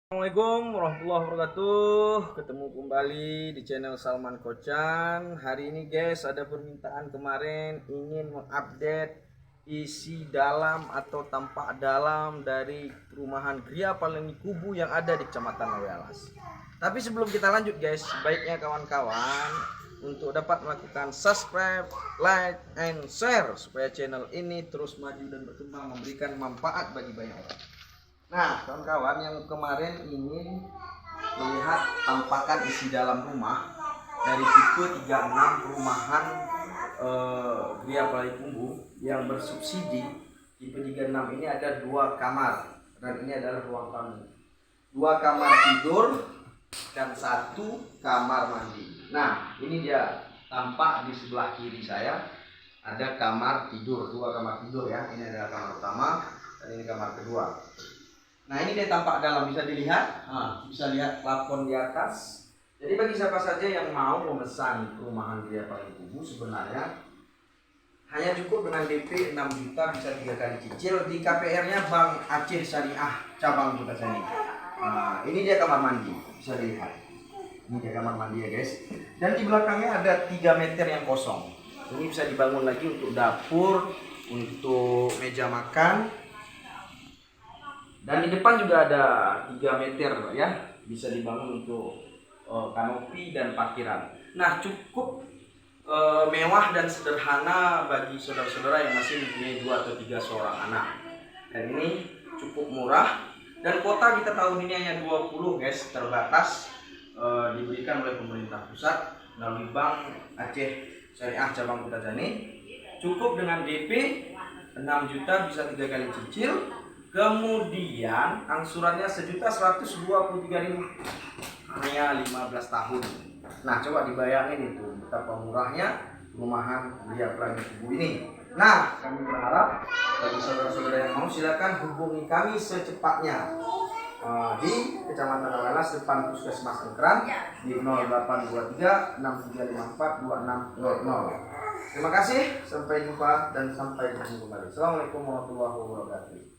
Assalamualaikum warahmatullahi wabarakatuh. Ketemu kembali di channel Salman Kocan. Hari ini guys ada permintaan kemarin ingin mengupdate isi dalam atau tampak dalam dari perumahan Gria Paleni Kubu yang ada di Kecamatan Lawealas. Tapi sebelum kita lanjut guys, sebaiknya kawan-kawan untuk dapat melakukan subscribe, like, and share supaya channel ini terus maju dan berkembang memberikan manfaat bagi banyak orang. Nah, kawan-kawan yang kemarin ingin melihat tampakan isi dalam rumah dari tipe 36 perumahan Gria Paleni Kubu yang bersubsidi tipe 36 ini ada 2 kamar dan ini adalah ruang tamu. 2 kamar tidur dan 1 kamar mandi. Nah, ini dia tampak di sebelah kiri saya ada kamar tidur, 2 kamar tidur ya. Ini adalah kamar utama dan ini kamar kedua. Nah, ini dia tampak dalam, bisa dilihat, bisa lihat plafon di atas. Jadi bagi siapa saja yang mau memesan perumahan Gria Paleni Kubu sebenarnya hanya cukup dengan DP 6 juta bisa 3 kali cicil di KPR-nya Bank Aceh Syariah cabang Kutasani. Nah, ini dia kamar mandi, bisa dilihat. Ini dia kamar mandi ya guys. Dan di belakangnya ada 3 meter yang kosong. Ini bisa dibangun lagi untuk dapur, untuk meja makan. Dan di depan juga ada 3 meter ya, bisa dibangun untuk kanopi dan parkiran. Nah, cukup mewah dan sederhana bagi saudara-saudara yang masih mempunyai 2 atau 3 seorang anak. Dan ini cukup murah dan kuota kita tahun ini hanya 20 guys, terbatas, diberikan oleh pemerintah pusat melalui Bank Aceh Syariah cabang Kutajani. Cukup dengan DP 6 juta bisa 3 kali cicil. Kemudian angsurannya 1.123.000 hanya 15 tahun. Nah, coba dibayangin itu betapa murahnya perumahan Gria Paleni Kubu ini. Nah, kami berharap bagi saudara-saudara yang mau silakan hubungi kami secepatnya di Kecamatan Lawealas depan Puskesmas Engkran di 0823 6354 2600. Terima kasih, sampai jumpa dan sampai bertemu kembali. Assalamualaikum warahmatullahi wabarakatuh.